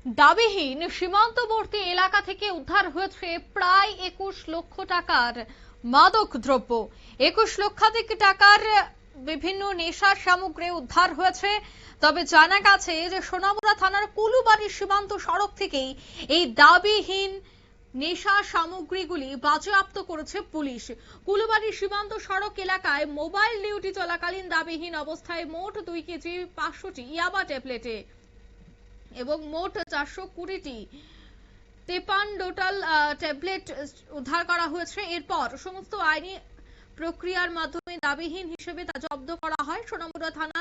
দাবিহীন সীমান্তবর্তী এলাকা থেকে উদ্ধার হয়েছে প্রায় 21 লক্ষ টাকার মাদক দ্রব্য। 21 লক্ষাধিক টাকার বিভিন্ন নেশার সামগ্রী উদ্ধার হয়েছে। তবে জানা গেছে যে সোনামুড়া থানার কুলুবাড়ি সীমান্ত সড়ক থেকেই এই দাবিহীন নেশা সামগ্রীগুলি বাজেয়াপ্ত করেছে পুলিশ। কুলুবাড়ি সীমান্ত সড়ক এলাকায় মোবাইল ডিউটি চলাকালীন দাবিহীন অবস্থায় মোট 2 কেজি 500টি ইয়াবা ট্যাবলেটে এবং মোট 420টি টেপানডোটাল ট্যাবলেট উদ্ধার করা হয়েছে। এরপর সমস্ত আইনি প্রক্রিয়ার মাধ্যমে দাবিহীন হিসেবে তা জব্দ করা হয়। সোনামুড়া থানা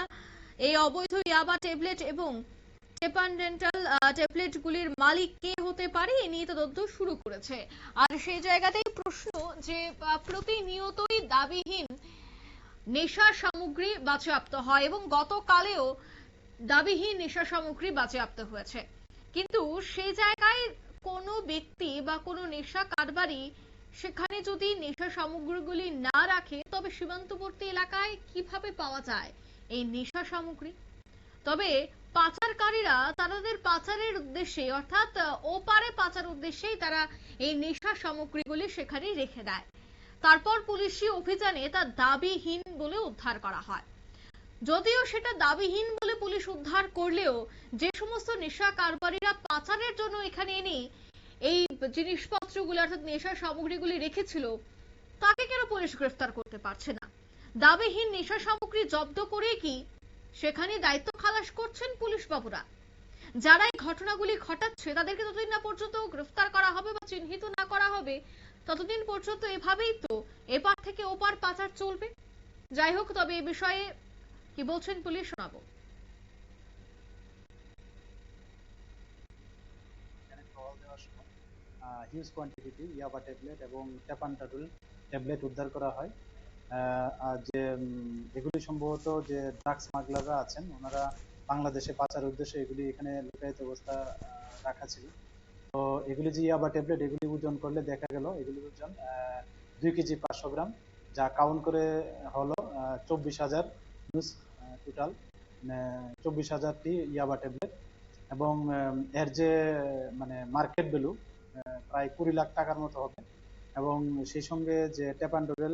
এই অবৈধ ইয়াবা ট্যাবলেট এবং টেপানডেন্টাল ট্যাবলেটগুলির মালিক কে হতে পারে এ নিয়ে তদন্ত শুরু করেছে। আর সেই জায়গাতেই প্রশ্ন যে প্রতিনিয়তই দাবিহীন নেশা সামগ্রী বাজেয়াপ্ত হয় এবং গতকালেও দাবিহীন নেশা সামগ্রী বাজেয়াপ্ত হয়েছে, কিন্তু সেই জায়গায় কোনো ব্যক্তি বা কোনো নেশা কারবারি সেখানে যদি নেশা সামগ্রীগুলি না রাখে তবে সীমান্তবর্তী এলাকায় কিভাবে পাওয়া যায় এই নেশা সামগ্রী? তবে পাচারকারীরা তাদের পাচারের উদ্দেশ্যে অর্থাৎ ওপারে পাচার উদ্দেশ্যেই তারা এই নেশা সামগ্রীগুলি সেখানে রেখে দেয়। তারপর পুলিশি অভিযানে তা দাবিহীন বলে উদ্ধার করা হয়। যদিও সেটা দাবিহীন বলে পুলিশ উদ্ধার করলেও যে সমস্ত নেশা কারবারিরা পাচারের জন্য এখানে এনে এই জিনিসপত্রগুলি অর্থাৎ নেশা সামগ্রীগুলি রেখেছিল তাকে কেন পুলিশ গ্রেফতার করতে পারছে না? দাবিহীন নেশা সামগ্রী জব্দ করে কি সেখানে দায়িত্ব খালাস করছেন পুলিশ বাবুরা? যারা এই ঘটনাগুলি ঘটাচ্ছে তাদেরকে ততদিন না পর্যন্ত গ্রেফতার করা হবে বা চিহ্নিত না করা হবে ততদিন পর্যন্ত এভাবেই তো এপার থেকে ওপার পাচার চলবে। যাই হোক, তবে এ বিষয়ে কি বলছেন পুলিশ শোনাবো। হিউজ কোয়ান্টিটি ইয়াবা ট্যাবলেট এবং টেপানটাডুল ট্যাবলেট উদ্ধার করা হয়। যে এগুলি সম্ভবত যে ড্রাগস স্মাগলাররা আছেন ওনারা বাংলাদেশে পাচার উদ্দেশ্যে এগুলি এখানে লুকায়িত অবস্থা রাখা ছিল। তো এগুলি যে ইয়াবা ট্যাবলেট এগুলি ওজন করলে দেখা গেল এগুলির ওজন 2 কেজি 500 গ্রাম, যা কাউন্ট করে হলো 24,000 টোটাল 24,000টি ইয়াবা ট্যাবলেট এবং এর যে মানে মার্কেট ভ্যালু প্রায় 20 লাখ টাকার মতো হবে। এবং সেই সঙ্গে যে টেপানডোডেল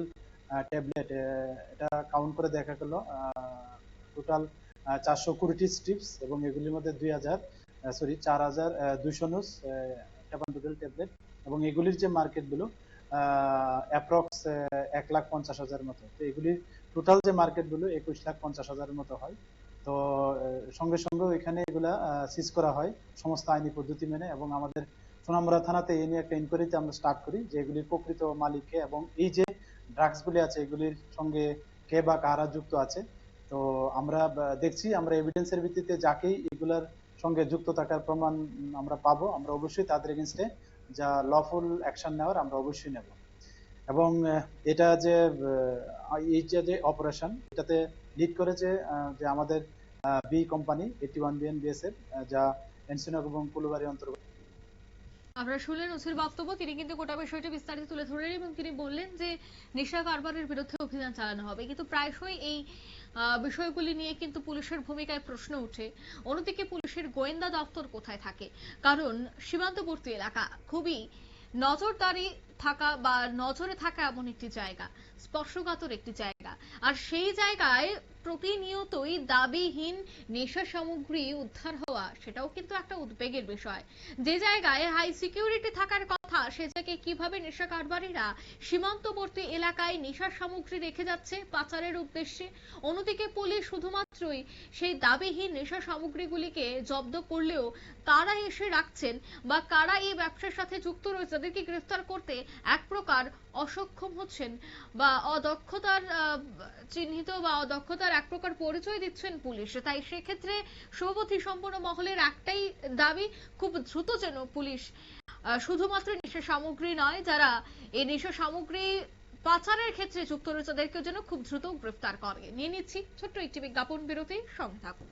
ট্যাবলেট এটা কাউন্ট করে দেখা গেল টোটাল 420টি স্ট্রিপস এবং এগুলির মধ্যে 4,200 টেপানডোডেল ট্যাবলেট এবং এগুলির যে মার্কেট ভ্যালু অ্যাপ্রক্স 1,50,000 মতো। তো এগুলির টোটাল যে মার্কেট ভ্যালু 21,50,000 মতো হয়। তো সঙ্গে সঙ্গে এখানে এগুলা সিজ করা হয় সমস্ত আইনি পদ্ধতি মেনে এবং আমাদের সোনামুড়া থানাতে এই নিয়ে একটা ইনকোয়ারিতে আমরা স্টার্ট করি যে এগুলির প্রকৃত মালিককে এবং এই যে ড্রাগসগুলি আছে এগুলির সঙ্গে কে বা কারা যুক্ত আছে। তো আমরা দেখছি আমরা এভিডেন্সের ভিত্তিতে যাকেই এগুলার সঙ্গে যুক্ত থাকার প্রমাণ আমরা পাবো আমরা অবশ্যই তাদের এগেইনস্টে যা লফুল অ্যাকশন নেওয়ার আমরা অবশ্যই নেব। এবং এটা যে এই যে অপারেশন এটাতে লিড করেছে যে আমাদের বি কোম্পানি 81 বিএনবিএসএফ যা এনসিনক এবং কুলুবাড়ি অন্তর্গত। আপনারা শুনলেন ওসির বক্তব্য। তিনি কিন্তু গোটা বিষয়টি বিস্তারিত তুলে ধরলেন এবং তিনি বললেন যে নেশা কারবারের বিরুদ্ধে অভিযান চালানো হবে, কিন্তু প্রায়শই এই বিষয়গুলি নিয়ে কিন্তু পুলিশের ভূমিকায় প্রশ্ন ওঠে। অন্যদিকে পুলিশের গোয়েন্দা দপ্তর কোথায় থাকে? কারণ সীমান্তবর্তী এলাকা খুবই নজরদারি থাকা বা নজরে থাকা এমন একটি জায়গা, স্পর্শকাতর একটি জায়গা। আর সেই জায়গায় প্রতিনিয়তই দাবিহীন নেশা সামগ্রী উদ্ধার হওয়া সেটাও কিন্তু একটা উদ্বেগের বিষয়। যে জায়গায় হাই সিকিউরিটি থাকার কথা সে জায়গায় কিভাবে নেশা কারবারিরা সীমান্তবর্তী এলাকায় নেশা সামগ্রী রেখে যাচ্ছে পাচারের উদ্দেশ্যে? অন্যদিকে পুলিশ শুধুমাত্রই সেই দাবিহীন নেশা সামগ্রীগুলিকে জব্দ করলেও কারা এসে রাখছেন বা কারা এই ব্যবসার সাথে যুক্ত রয়েছে তাদেরকে গ্রেফতার করতে এক প্রকার অসক্ষম হচ্ছেন বা অদক্ষতার চিহ্নিত বা অদক্ষতার এক প্রকার পরিচয় দিচ্ছেন পুলিশ। তাই সেক্ষেত্রে শুভবুদ্ধি সম্পন্ন মহলের একটাই দাবি, খুব দ্রুত যেন পুলিশ শুধুমাত্র নেশা সামগ্রী নয়, যারা এই নেশা সামগ্রী পাচারের ক্ষেত্রে যুক্ত রয়েছে তাদেরকে যেন খুব দ্রুত গ্রেফতার করে। নিয়ে নিচ্ছি ছোট্ট একটি বিজ্ঞাপন বিরতি, সঙ্গে থাকুন।